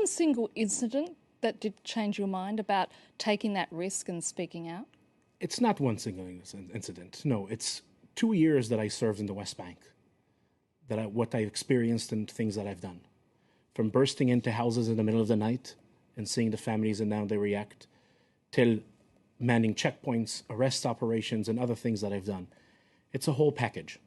one single incident that did change your mind about taking that risk and speaking out? It's not one single incident. No, it's 2 years that I served in the West Bank, what I experienced and things that I've done. From bursting into houses in the middle of the night and seeing the families and how they react, till manning checkpoints, arrest operations, and other things that I've done. It's a whole package.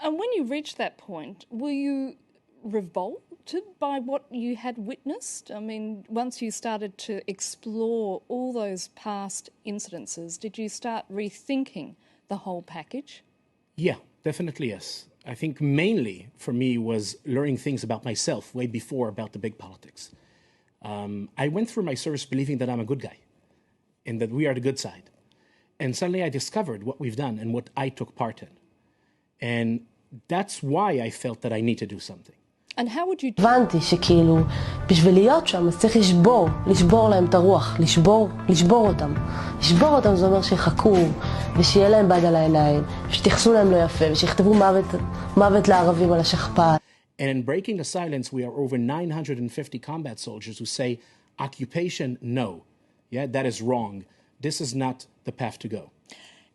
And when you reached that point, were you revolted by what you had witnessed? I mean, once you started to explore all those past incidences, did you start rethinking the whole package? Yeah, definitely yes. I think mainly for me was learning things about myself way before about the big politics. I went through my service believing that I'm a good guy and that we are the good side. And suddenly I discovered what we've done and what I took part in. And that's why I felt that I need to do something. And how would you... הבנתי שכאילו, בשביל להיות שם, אז צריך לשבור להם את הרוח, לשבור אותם. לשבור אותם זה אומר שיחכו, ושיהיה להם בד על העיניים, ושתייחסו להם לא יפה, ושיכתבו מוות לערבים על השכפ"ל. And in breaking the silence, we are over 950 combat soldiers who say, occupation, no. Yeah, that is wrong. This is not the path to go.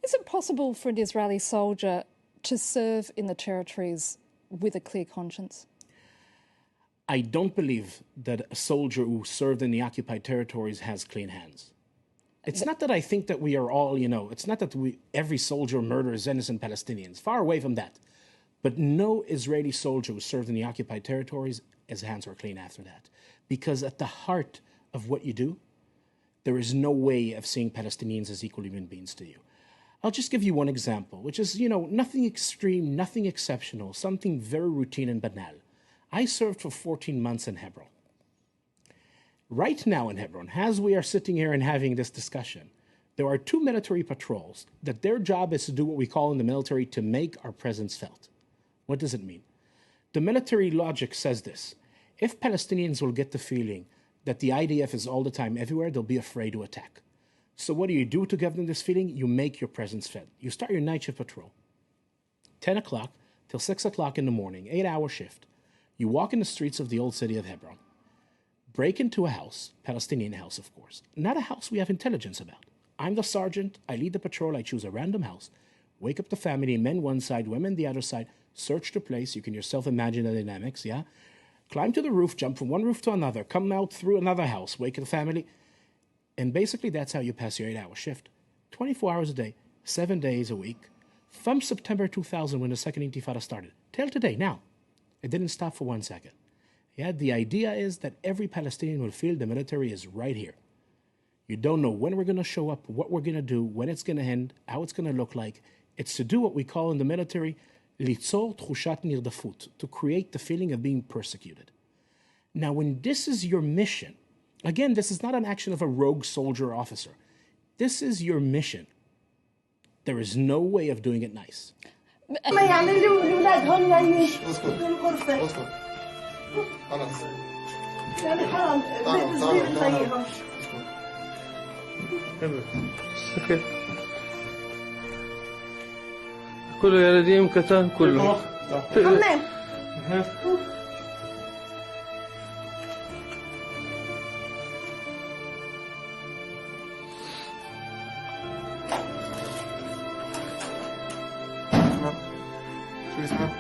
Is it possible for an Israeli soldier to serve in the territories with a clear conscience? I don't believe that a soldier who served in the occupied territories has clean hands. It's not that I think that we are all, it's not that every soldier murders innocent Palestinians. Far away from that. But no Israeli soldier who served in the occupied territories, his hands were clean after that. Because at the heart of what you do, there is no way of seeing Palestinians as equal human beings to you. I'll just give you one example, which is, nothing extreme, nothing exceptional, something very routine and banal. I served for 14 months in Hebron. Right now in Hebron, as we are sitting here and having this discussion, there are 2 military patrols that their job is to do what we call in the military to make our presence felt. What does it mean? The military logic says this. If Palestinians will get the feeling that the IDF is all the time everywhere, they'll be afraid to attack. So what do to give them this feeling? You make your presence felt. You start your night shift patrol. 10 o'clock till 6 o'clock in the morning, 8-hour shift. You walk in the streets of the old city of Hebron. Break into a house, Palestinian house, of course. Not a house we have intelligence about. I'm the sergeant. I lead the patrol. I choose a random house. Wake up the family, men one side, women the other side. Search the place. You can yourself imagine the dynamics, yeah? Climb to the roof, jump from one roof to another, come out through another house, wake the family. And basically that's how you pass your 8-hour shift. 24 hours a day, 7 days a week. From September 2000 when the second Intifada started, till today, now. It didn't stop for 1 second. Yeah, the idea is that every Palestinian will feel the military is right here. You don't know when we're going to show up, what we're going to do, when it's going to end, how it's going to look like. It's to do what we call in the military, ליצור תחושת נרדפות, to create the feeling of being persecuted. Now, when this is your mission, again, this is not an action of a rogue soldier or officer. This is your mission. There is no way of doing it nice. ما يعني الأولاد هون يعني بالغرفة خلاص يعني حرام صغير خيهم سكت كله يا رديم كتان كله حمام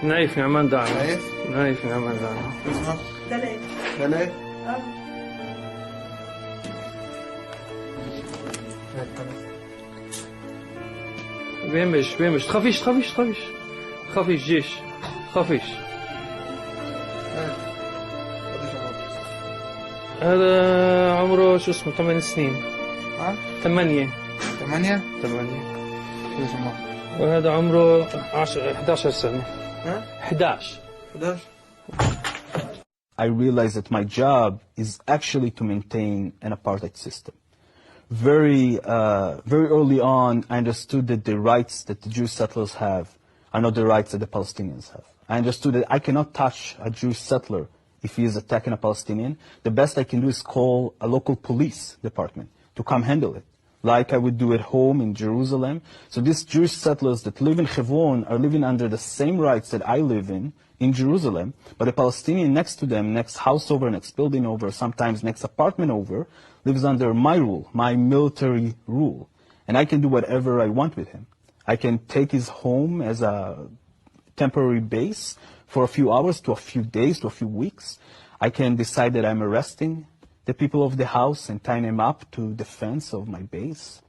نايف نعمان دعنا نايف نعمان دعنا شو اسمه؟ دلال دلال؟ بيمش تخافيش جيش تخافيش هذا عمره شو اسمه 8 سنين ها؟ 8 شو اسمه؟ وهذا عمره 11 سنة 11 I realized that my job is actually to maintain an apartheid system. Very early on, I understood that the rights that the Jewish settlers have are not the rights that the Palestinians have. I understood that I cannot touch a Jewish settler if he is attacking a Palestinian. The best I can do is call a local police department to come handle it, like I would do at home in Jerusalem. So these Jewish settlers that live in Hebron are living under the same rights that I live in in Jerusalem, but a Palestinian next to them, next house over, next building over, sometimes next apartment over, lives under my rule, my military rule. And I can do whatever I want with him. I can take his home as a temporary base for a few hours to a few days to a few weeks. I can decide that I'm arresting the people of the house and tying them up to the fence of my base.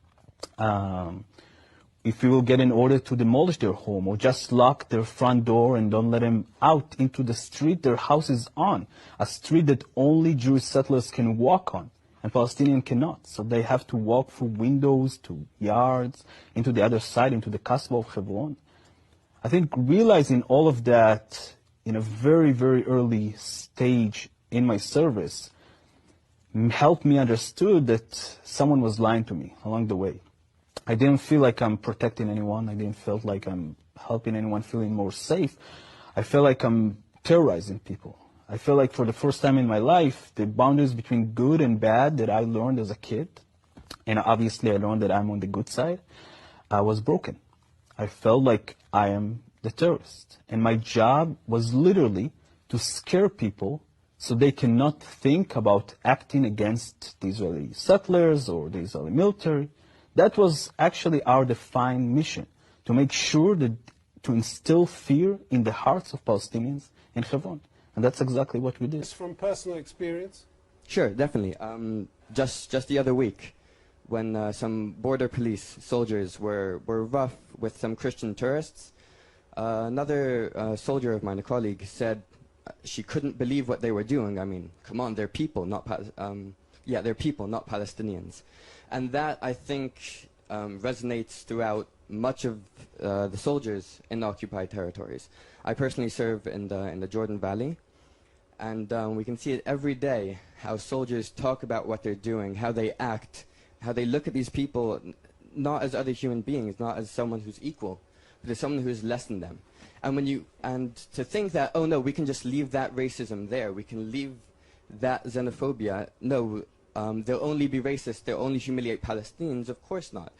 If we will get an order to demolish their home or just lock their front door and don't let them out into the street their house is on, a street that only Jewish settlers can walk on and Palestinians cannot. So they have to walk through windows to yards, into the other side, into the Kasbah of Hebron. I think realizing all of that in a very, very early stage in my service helped me understood that someone was lying to me along the way. I didn't feel like I'm protecting anyone. I didn't feel like I'm helping anyone feeling more safe. I feel like I'm terrorizing people. I feel like for the first time in my life, the boundaries between good and bad that I learned as a kid, and obviously I learned that I'm on the good side, was broken. I felt like I am the terrorist. And my job was literally to scare people so they cannot think about acting against the Israeli settlers or the Israeli military. That was actually our defined mission, to make sure that to instill fear in the hearts of Palestinians in Hebron. And that's exactly what we did. It's from personal experience? Sure, definitely. Just the other week, when some border police soldiers were rough with some Christian tourists, another soldier of mine, a colleague, said she couldn't believe what they were doing. I mean, come on, they're people, not they're people, not Palestinians. And that, I think, resonates throughout much of the soldiers in the occupied territories. I personally serve in the Jordan Valley, and we can see it every day, how soldiers talk about what they're doing, how they act, how they look at these people not as other human beings, not as someone who's equal, but as someone who is less than them. And to think that, oh no, we can just leave that racism there, we can leave that xenophobia, no, they'll only be racist, they'll only humiliate Palestinians, of course not.